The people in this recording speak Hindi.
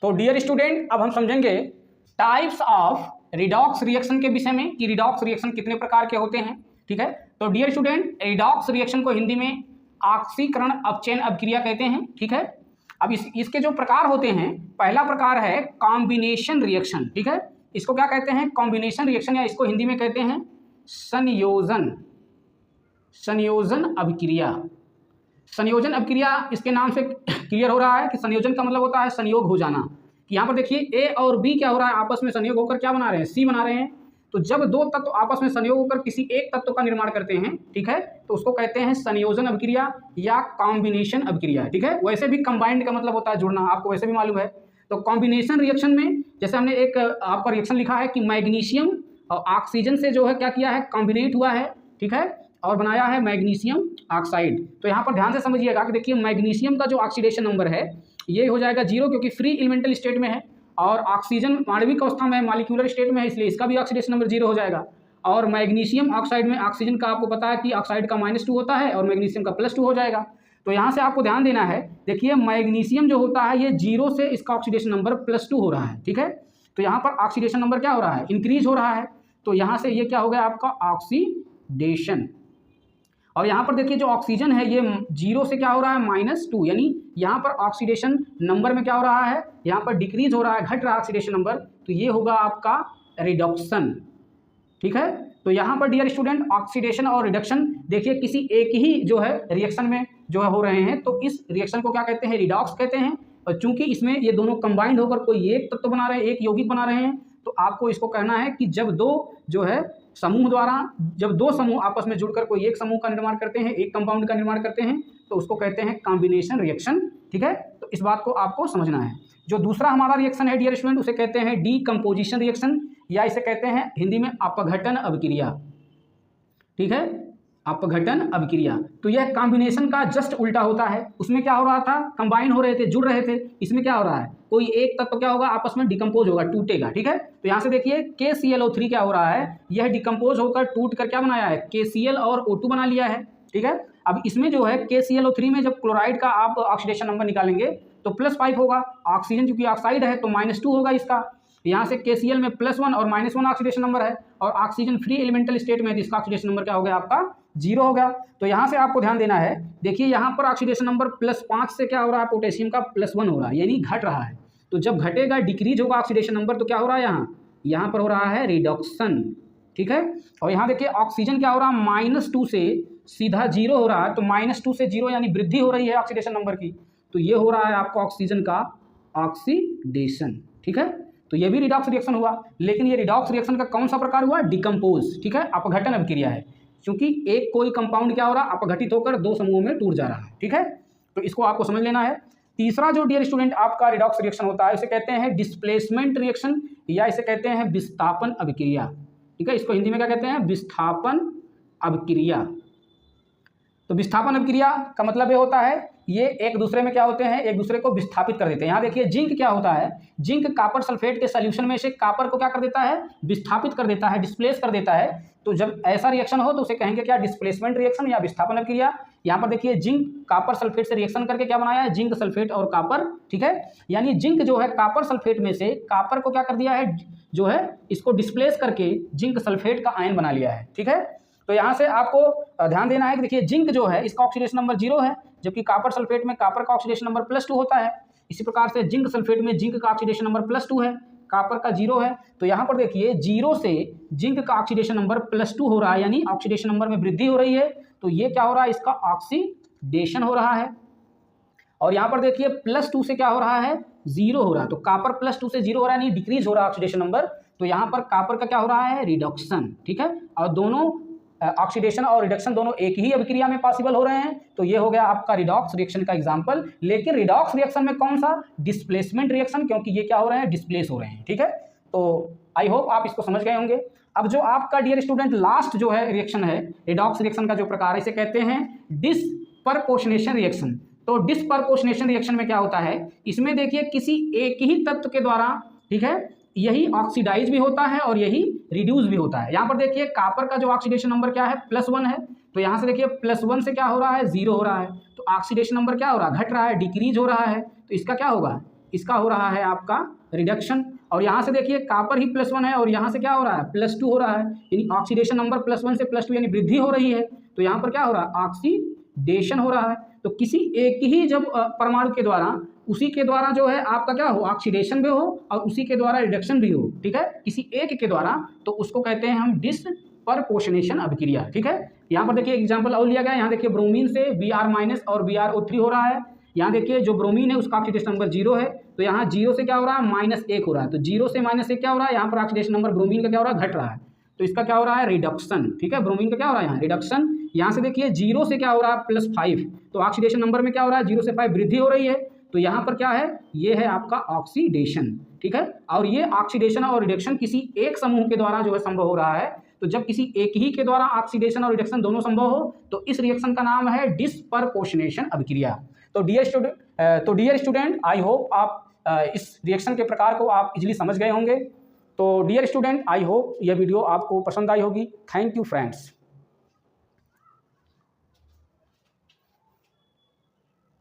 तो डियर स्टूडेंट, अब हम समझेंगे टाइप्स ऑफ रिडॉक्स रिएक्शन के विषय में कि रिडॉक्स रिएक्शन कितने प्रकार के होते हैं। ठीक है, तो डियर स्टूडेंट, रिडॉक्स रिएक्शन को हिंदी में ऑक्सीकरण अपचयन अभिक्रिया कहते हैं। ठीक है, अब इसके जो प्रकार होते हैं, पहला प्रकार है कॉम्बिनेशन रिएक्शन। ठीक है, इसको क्या कहते हैं? कॉम्बिनेशन रिएक्शन, या इसको हिंदी में कहते हैं संयोजन अभिक्रिया। संयोजन अभिक्रिया इसके नाम से क्लियर हो रहा है कि संयोजन का मतलब होता है संयोग हो जाना। कि यहाँ पर देखिए ए और बी क्या हो रहा है, आपस में संयोग होकर क्या बना रहे हैं? सी बना रहे हैं। तो जब दो तत्व आपस में संयोग होकर किसी एक तत्व का निर्माण करते हैं, ठीक है, तो उसको कहते हैं संयोजन अभिक्रिया या कॉम्बिनेशन अभिक्रिया। ठीक है, वैसे भी कंबाइंड का मतलब होता है जुड़ना, आपको वैसे भी मालूम है। तो कॉम्बिनेशन रिएक्शन में जैसे हमने एक आपका रिएक्शन लिखा है कि मैग्नीशियम और ऑक्सीजन से जो है क्या किया है, कॉम्बिनेट हुआ है। ठीक है, और बनाया है मैग्नीशियम ऑक्साइड। तो यहाँ पर ध्यान से समझिएगा कि देखिए मैग्नीशियम का जो ऑक्सीडेशन नंबर है ये हो जाएगा 0, क्योंकि फ्री एलिमेंटल स्टेट में है, और ऑक्सीजन आणविक अवस्था में मॉलिक्यूलर स्टेट में है, इसलिए इसका भी ऑक्सीडेशन नंबर 0 हो जाएगा। और मैग्नीशियम ऑक्साइड में ऑक्सीजन का आपको पता है कि ऑक्साइड का -2 होता है और मैग्नीशियम का +2 हो जाएगा। तो यहाँ से आपको ध्यान देना है, देखिए मैग्नीशियम जो होता है ये 0 से इसका ऑक्सीडेशन नंबर +2 हो रहा है। ठीक है, तो यहाँ पर ऑक्सीडेशन नंबर क्या हो रहा है? इंक्रीज हो रहा है। तो यहाँ से ये क्या हो गया आपका ऑक्सीडेशन। और यहाँ पर देखिए जो ऑक्सीजन है ये 0 से क्या हो रहा है -2, यानी यहाँ पर ऑक्सीडेशन नंबर में क्या हो रहा है, यहाँ पर डिक्रीज हो रहा है, घट रहा है ऑक्सीडेशन नंबर। तो ये होगा आपका रिडक्शन। ठीक है, तो यहाँ पर डियर स्टूडेंट ऑक्सीडेशन और रिडक्शन देखिए किसी एक ही जो है रिएक्शन में जो है हो रहे हैं, तो इस रिएक्शन को क्या कहते हैं? रिडॉक्स कहते हैं। और चूंकि इसमें ये दोनों कंबाइंड होकर कोई एक तत्व बना रहे हैं, एक यौगिक बना रहे हैं, तो आपको इसको कहना है कि जब दो जो है समूह द्वारा, जब दो समूह आपस में जुड़कर कोई एक समूह का निर्माण करते हैं, एक कंपाउंड का निर्माण करते हैं, तो उसको कहते हैं कॉम्बिनेशन रिएक्शन। ठीक है, तो इस बात को आपको समझना है। जो दूसरा हमारा रिएक्शन है डियर स्टूडेंट, उसे कहते हैं डीकम्पोजिशन रिएक्शन, या इसे कहते हैं हिंदी में अपघटन अभिक्रिया। ठीक है, अपघटन अभिक्रिया। तो यह कॉम्बिनेशन का जस्ट उल्टा होता है। उसमें क्या हो रहा था? कंबाइन हो रहे थे, जुड़ रहे थे। इसमें क्या हो रहा है? कोई एक तत्व क्या होगा, आपस में डिकम्पोज होगा, टूटेगा। ठीक है, तो यहाँ से देखिए KClO3 क्या हो रहा है, यह डिकम्पोज होकर टूट कर क्या बनाया है? KCl और O2 बना लिया है। ठीक है, अब इसमें जो है KClO3 में जब क्लोराइड का आप ऑक्सीडेशन नंबर निकालेंगे तो +5 होगा। ऑक्सीजन चूंकि ऑक्साइड है तो -2 होगा इसका। यहाँ से KCl में +1 और -1 ऑक्सीडेशन नंबर है, और ऑक्सीजन फ्री एलिमेंटल स्टेट में है, तो इसका ऑक्सीडेशन नंबर क्या हो गया आपका? 0 हो गया। तो यहाँ से आपको ध्यान देना है, देखिए यहाँ पर ऑक्सीडेशन नंबर +5 से क्या हो रहा है? पोटेशियम का +1 हो रहा है, यानी घट रहा है। तो जब घटेगा, डिक्रीज होगा ऑक्सीडेशन नंबर, तो क्या हो रहा है यहाँ पर हो रहा है रिडक्शन। ठीक है, और यहाँ देखिए ऑक्सीजन क्या हो रहा है? -2 से सीधा 0 हो रहा है। तो -2 से 0 यानी वृद्धि हो रही है ऑक्सीडेशन नंबर की। तो ये हो रहा है आपका ऑक्सीजन का ऑक्सीडेशन। ठीक है, तो ये भी रिडॉक्स रिएक्शन हुआ, लेकिन ये रिडॉक्स रिएक्शन का कौन सा प्रकार हुआ? डिकम्पोज। ठीक है, अपघटन अभिक्रिया है, क्योंकि एक कोई कंपाउंड क्या हो रहा है? अपघटित होकर दो समूहों में टूट जा रहा है। ठीक है, तो इसको आपको समझ लेना है। तीसरा जो डियर स्टूडेंट आपका रिडॉक्स रिएक्शन होता है, इसे कहते हैं डिस्प्लेसमेंट रिएक्शन, या इसे कहते हैं विस्थापन अभिक्रिया। ठीक है, इसको हिंदी में क्या कहते हैं? विस्थापन अभिक्रिया। तो विस्थापन अभिक्रिया का मतलब ये होता है, ये एक दूसरे में क्या होते हैं? एक दूसरे को विस्थापित कर देते हैं। यहाँ देखिए जिंक क्या होता है, जिंक कापर सल्फेट के सॉल्यूशन में से कापर को क्या कर देता है? विस्थापित कर देता है, डिस्प्लेस कर देता है। तो जब ऐसा रिएक्शन हो तो उसे कहेंगे क्या? डिस्प्लेसमेंट रिएक्शन या विस्थापन अभिक्रिया। यहाँ पर देखिए जिंक कापर सल्फेट से रिएक्शन करके क्या बनाया है? जिंक सल्फेट और कापर। ठीक है, यानी जिंक जो है कापर सल्फेट में से कापर को क्या कर दिया है, जो है इसको डिस्प्लेस करके जिंक सल्फेट का आयन बना लिया है। ठीक है, तो यहाँ से आपको ध्यान देना है कि देखिए जिंक जो है इसका ऑक्सीडेशन नंबर 0 है, जबकि कापर सल्फेट में कापर का ऑक्सीडेशन नंबर +2 होता है। इसी प्रकार से जिंक सल्फेट में जिंक का ऑक्सीडेशन नंबर +2 है, कापर का 0 है। तो यहाँ पर देखिए 0 से जिंक का ऑक्सीडेशन नंबर +2 हो रहा है, यानी ऑक्सीडेशन नंबर में वृद्धि हो रही है। तो ये क्या हो रहा है? इसका ऑक्सीडेशन हो रहा है। और यहाँ पर देखिए +2 से क्या हो रहा है? 0 हो रहा है। तो कापर +2 से 0 हो रहा है, यानी डिक्रीज हो रहा है ऑक्सीडेशन नंबर। तो यहाँ पर कापर का क्या हो रहा है? रिडक्शन। ठीक है, और दोनों ऑक्सीडेशन और रिडक्शन दोनों एक ही अभिक्रिया में पॉसिबल हो रहे हैं। तो ये हो गया आपका रिडॉक्स रिएक्शन का एग्जांपल। लेकिन रिडॉक्स रिएक्शन में कौन सा? डिस्प्लेसमेंट रिएक्शन, क्योंकि ये क्या हो रहे हैं? डिस्प्लेस हो रहे हैं। ठीक है, तो आई होप आप इसको समझ गए होंगे। अब जो आपका डियर स्टूडेंट लास्ट जो है रिएक्शन है, रिडॉक्स रिएक्शन का जो प्रकार है, इसे कहते हैं डिस्प्रपोर्शनेशन रिएक्शन। तो डिस्प्रपोर्शनेशन रिएक्शन में क्या होता है? इसमें देखिए किसी एक ही तत्व के द्वारा, ठीक है, यही ऑक्सीडाइज भी होता है और यही रिड्यूस भी होता है। यहाँ पर देखिए कापर का जो ऑक्सीडेशन नंबर क्या है? +1 है। तो यहाँ से देखिए +1 से क्या हो रहा है? 0 हो रहा है। तो ऑक्सीडेशन नंबर क्या हो रहा है? घट रहा है, डिक्रीज हो रहा है। तो इसका क्या होगा? इसका हो रहा है आपका रिडक्शन। और यहाँ से देखिए कॉपर ही +1 है और यहाँ से क्या हो रहा है +2 हो रहा है, यानी ऑक्सीडेशन नंबर +1 से +2 यानी वृद्धि हो रही है। तो यहाँ पर क्या हो रहा है ऑक्सीडेशन हो रहा है। तो किसी एक ही जब परमाणु के द्वारा उसी के द्वारा जो है आपका क्या हो ऑक्सीडेशन भी हो और उसी के द्वारा रिडक्शन भी हो, ठीक है, किसी एक के द्वारा, तो उसको कहते हैं हम डिस्प्रपोर्शनेशन अभिक्रिया। ठीक है, यहाँ पर देखिए एग्जाम्पल और लिया गया है। यहाँ देखिए ब्रोमीन से Br- और BrO3 हो रहा है। यहाँ देखिए जो ब्रोमीन है उसका ऑक्सीडेशन नंबर 0 है, तो यहाँ 0 से क्या हो रहा है -1 हो रहा है। तो 0 से -1 क्या हो रहा है, यहाँ पर ऑक्सीडेशन नंबर ब्रोमीन का क्या हो रहा है घट रहा है, तो इसका क्या हो रहा है रिडक्शन। ठीक है, ब्रोमीन का क्या हो रहा है यहाँ रिडक्शन। यहाँ से देखिए 0 से क्या हो रहा है +5, तो ऑक्सीडेशन नंबर में क्या हो रहा है 0 से 5 वृद्धि हो रही है। तो यहाँ पर क्या है ये है आपका ऑक्सीडेशन। ठीक है, और ये ऑक्सीडेशन और रिडक्शन किसी एक समूह के द्वारा जो है संभव हो रहा है। तो जब किसी एक ही के द्वारा ऑक्सीडेशन और रिडक्शन दोनों संभव हो तो इस रिएक्शन का नाम है डिस्प्रपोर्शनेशन अभिक्रिया। तो डियर स्टूडेंट आई होप आप इस रिएक्शन के प्रकार को आप इजीली समझ गए होंगे। तो डियर स्टूडेंट आई होप यह वीडियो आपको पसंद आई होगी। Thank you friends.